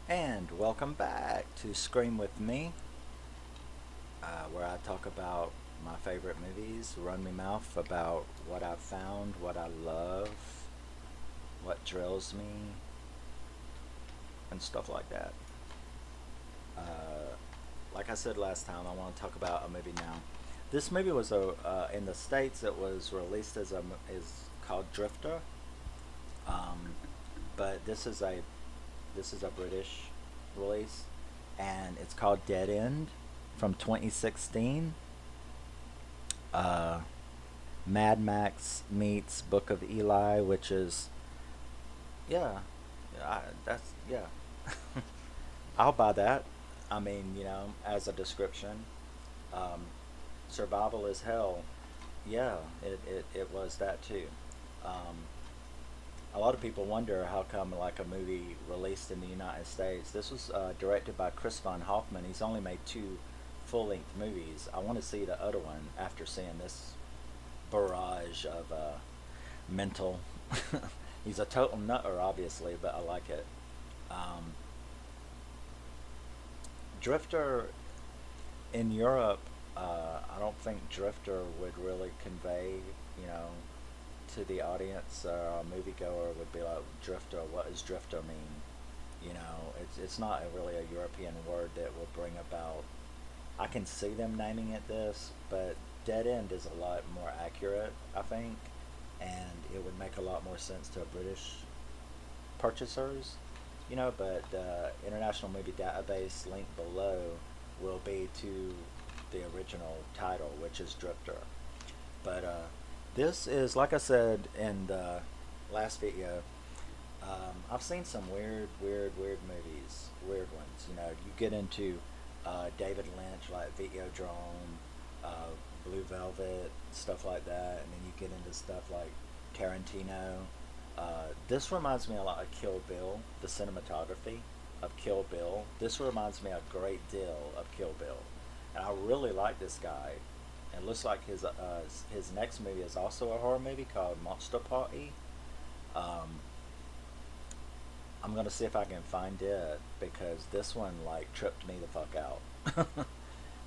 And welcome back to Scream With Me, where I talk about my favorite movies, run me mouth about what I've found, what I love, what drills me, and stuff like that. Uh, like I said last time, I want to talk about a movie now. This movie was in the states. It was released as is called Drifter, um, but this is a British release, and it's called Dead End from 2016. Uh, Mad Max meets Book of Eli, which is yeah, that's yeah. I'll buy that. I mean, as a description, um, survival is hell. Yeah, it was that too. Um, a lot of people wonder how come like a movie released in the United States. This was directed by Chris von Hoffmann. He's only made two full-length movies. I want to see the other one after seeing this barrage of mental. He's a total nutter, obviously, but I like it. Um, Drifter in Europe, I don't think Drifter would really convey, you know, to the audience or a moviegoer would be like, Drifter, what does Drifter mean? It's not really a European word that will bring about. I can see them naming it this, but Dead End is a lot more accurate, I think, and it would make a lot more sense to British purchasers, but the International Movie Database link below will be to the original title, which is Drifter. But this is, like I said in the last video, I've seen some weird movies, weird ones. You get into David Lynch, like Videodrome, Blue Velvet, stuff like that, and then you get into stuff like Tarantino. This reminds me a lot of Kill Bill, the cinematography of Kill Bill. This reminds me a great deal of Kill Bill, and I really like this guy. It looks like his next movie is also a horror movie called Monster Party. Um, I'm gonna see if I can find it because this one like tripped me the fuck out.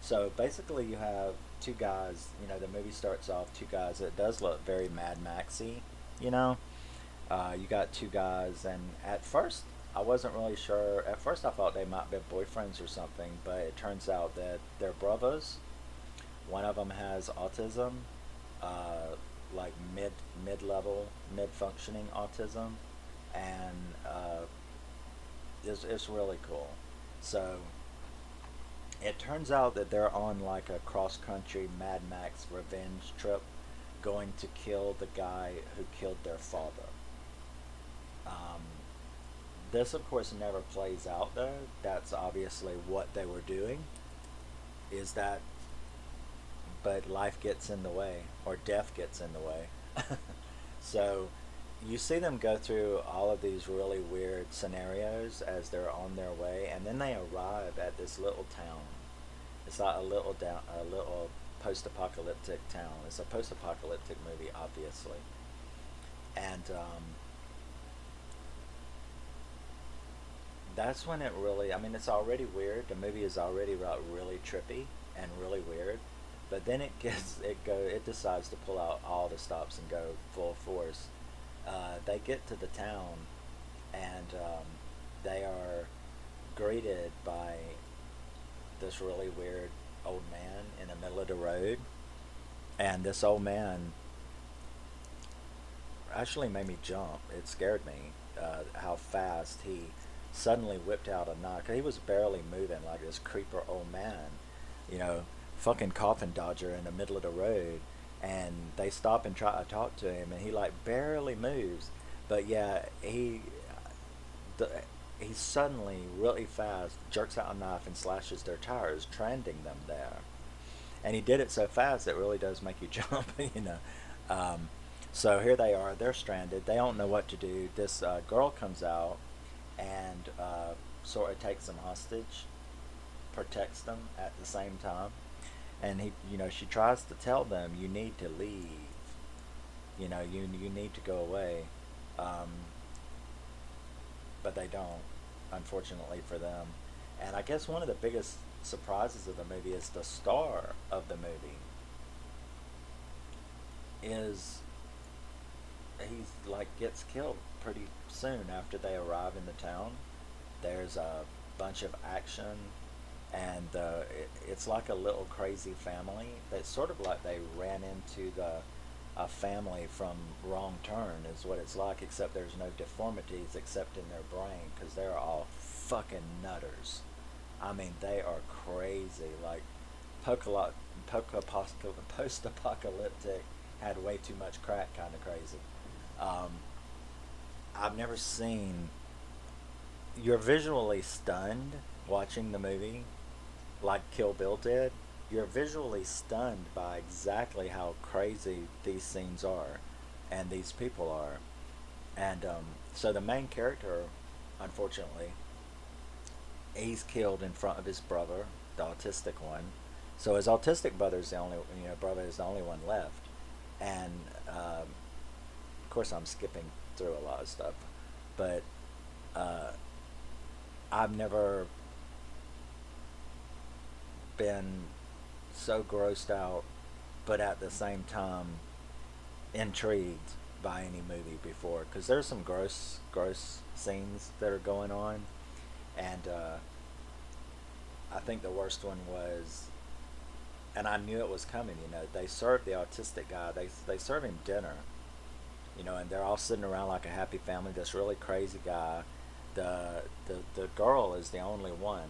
So basically, you have two guys. The movie starts off two guys. It does look very Mad Maxy. You know, you got two guys, and at first I wasn't really sure. At first, I thought they might be boyfriends or something, but it turns out that they're brothers. One of them has autism, uh, like mid level, mid functioning autism, and it's really cool. So it turns out that they're on like a cross country Mad Max revenge trip, going to kill the guy who killed their father. Um, this, of course, never plays out though. That's obviously what they were doing. Is that, but life gets in the way, or death gets in the way. So you see them go through all of these really weird scenarios as they're on their way, and then they arrive at this little town. It's like a little post-apocalyptic town. It's a post-apocalyptic movie, obviously, and that's when it really. I mean, it's already weird. The movie is already really trippy and really weird, but then it decides to pull out all the stops and go full force. They get to the town, and they are greeted by this really weird old man in the middle of the road, and this old man actually made me jump. It scared me how fast he suddenly whipped out a knife. He was barely moving, like this creeper old man, you know, fucking coffin dodger in the middle of the road. And they stop and try to talk to him, and he like barely moves. But yeah, the, he suddenly, really fast, jerks out a knife and slashes their tires, stranding them there. And he did it so fast it really does make you jump, you know. Um, so here they are, they're stranded. They don't know what to do. This girl comes out and sort of takes them hostage, protects them at the same time. And she tries to tell them, you need to leave. You need to go away. Um, but they don't. unfortunately for them. And I guess one of the biggest surprises of the movie is the star of the movie is he's like gets killed pretty soon after they arrive in the town. There's a bunch of action, and it's like a little crazy family. That's sort of like they ran into the a family from Wrong Turn is what it's like, except there's no deformities except in their brain because they're all fucking nutters. I mean, they are crazy. Like post-apocalyptic, had way too much crack, kind of crazy. Um, I've never seen. You're visually stunned watching the movie, like Kill Bill did. You're visually stunned by exactly how crazy these scenes are, and these people are. And so the main character, unfortunately, he's killed in front of his brother, the autistic one. So his autistic brother's the only, brother is the only one left. And of course, I'm skipping through a lot of stuff, but uh, I've never been so grossed out, but at the same time intrigued by any movie before. Because there's some gross scenes that are going on, and I think the worst one was, and I knew it was coming. They serve the autistic guy. They serve him dinner. And they're all sitting around like a happy family. This really crazy guy, the girl is the only one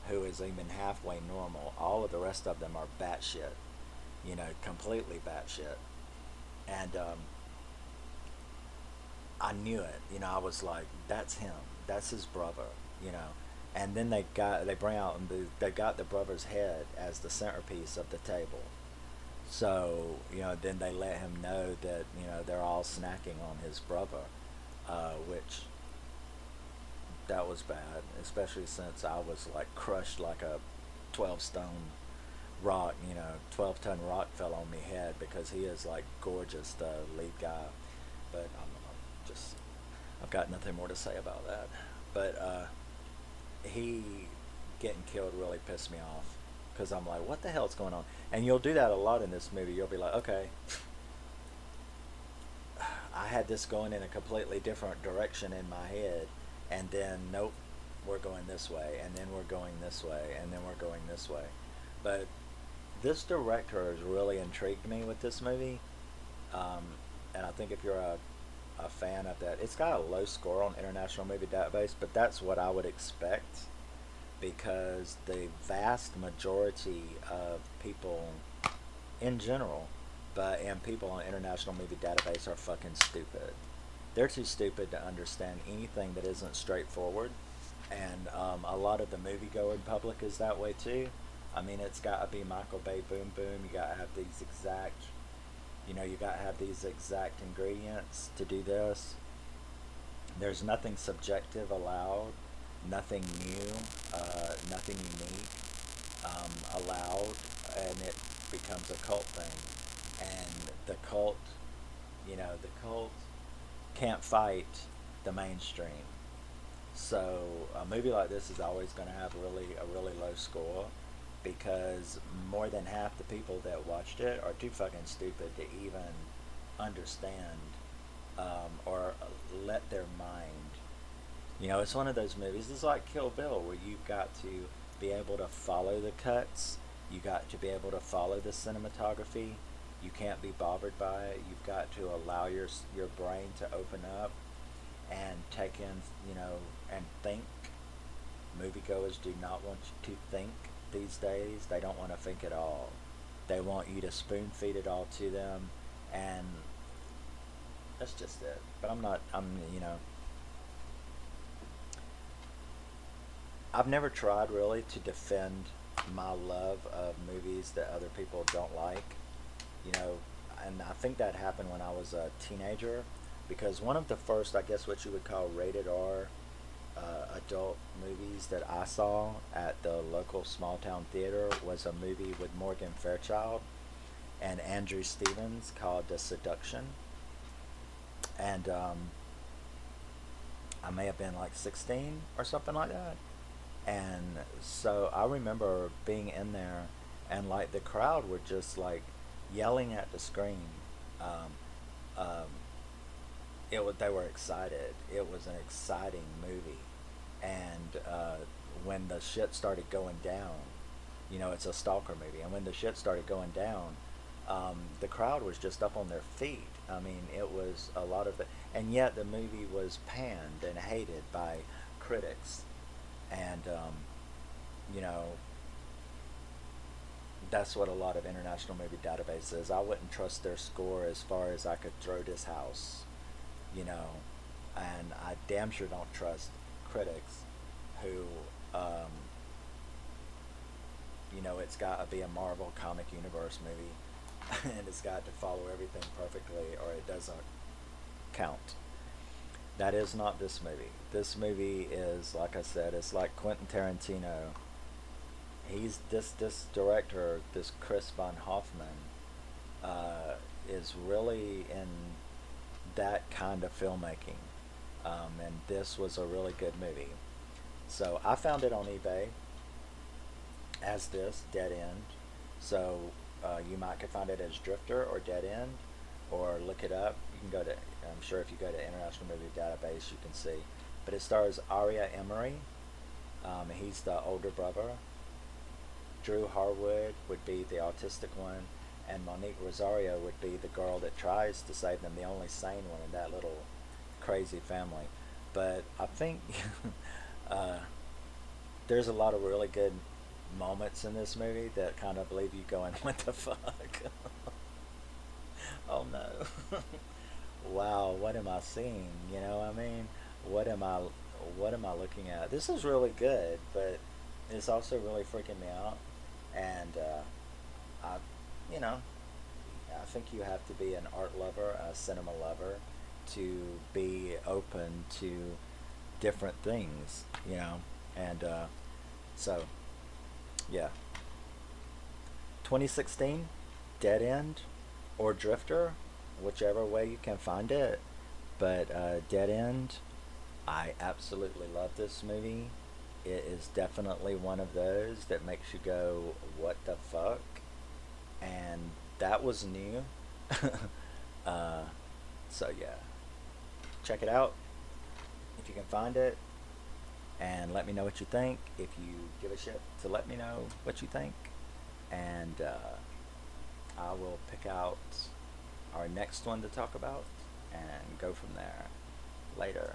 who is even halfway normal. All of the rest of them are batshit, completely batshit. And I knew it. I was like, that's him. That's his brother. You know. And then they bring out and they got the brother's head as the centerpiece of the table. So then they let him know that they're all snacking on his brother, which that was bad, especially since I was like crushed like a 12 stone rock. 12-ton rock fell on me head because he is like gorgeous, the lead guy. But just I've got nothing more to say about that. But he getting killed really pissed me off because I'm like, what the hell's going on? And you'll do that a lot in this movie. You'll be like, okay, I had this going in a completely different direction in my head, and then nope, we're going this way, and then we're going this way, and then we're going this way. But this director has really intrigued me with this movie, um, and I think if you're a fan of that, it's got a low score on International Movie Database, but that's what I would expect because the vast majority of people in general, and people on International Movie Database are fucking stupid. They're too stupid to understand anything that isn't straightforward, and a lot of the moviegoing public is that way too. I mean, it's got to be Michael Bay, boom, boom. You got to have these exact, you got to have these exact ingredients to do this. There's nothing subjective allowed, nothing new, nothing unique allowed, and it becomes a cult thing. And the cult can't fight the mainstream. So a movie like this is always going to have a really low score because more than half the people that watched it are too fucking stupid to even understand or let their mind. It's one of those movies. It's like Kill Bill, where you've got to be able to follow the cuts. You got to be able to follow the cinematography. You can't be bothered by it. You've got to allow your brain to open up and take in, and think. Moviegoers do not want you to think these days. They don't want to think at all. They want you to spoon feed it all to them, and that's just it. But I've never tried really to defend my love of movies that other people don't like. You know, and I think that happened when I was a teenager because one of the first, I guess, what you would call rated R adult movies that I saw at the local small town theater was a movie with Morgan Fairchild and Andrew Stevens called The Seduction. And I may have been like 16 or something like that. And so I remember being in there, and like the crowd were just like yelling at the screen. Um, um, they were excited. It was an exciting movie, and when the shit started going down, it's a stalker movie, and when the shit started going down, the crowd was just up on their feet. I mean, it was a lot of it, and yet the movie was panned and hated by critics, and you know that's what a lot of international movie database is. I wouldn't trust their score as far as I could throw this house, you know, and I damn sure don't trust critics who, um, it's got to be a Marvel comic universe movie and it's got to follow everything perfectly or it doesn't count. That is not this movie. This movie is, like I said, it's like Quentin Tarantino. He's this director, this Chris von Hoffman, is really in that kind of filmmaking, and this was a really good movie. So I found it on eBay as this Dead End. So you might could find it as Drifter or Dead End, or look it up. You can go to. I'm sure if you go to International Movie Database, you can see. But it stars Aria Emory. He's the older brother. Drew Harwood would be the autistic one, and Monique Rosario would be the girl that tries to save them, the only sane one in that little crazy family. But I think uh, there's a lot of really good moments in this movie that kind of leave you going, "What the fuck? Oh no! Wow, what am I seeing? You know, what I mean, what am I, what am I looking at? This is really good, but it's also really freaking me out, and I, you know, I think you have to be an art lover, a cinema lover, to be open to different things, and so yeah, 2016, Dead End, or Drifter, whichever way you can find it, but Dead End, I absolutely love this movie. It is definitely one of those that makes you go, "What the fuck?" And that was new. uh, so yeah, check it out if you can find it, and let me know what you think. If you give a shit to let me know what you think, and I will pick out our next one to talk about and go from there. Later.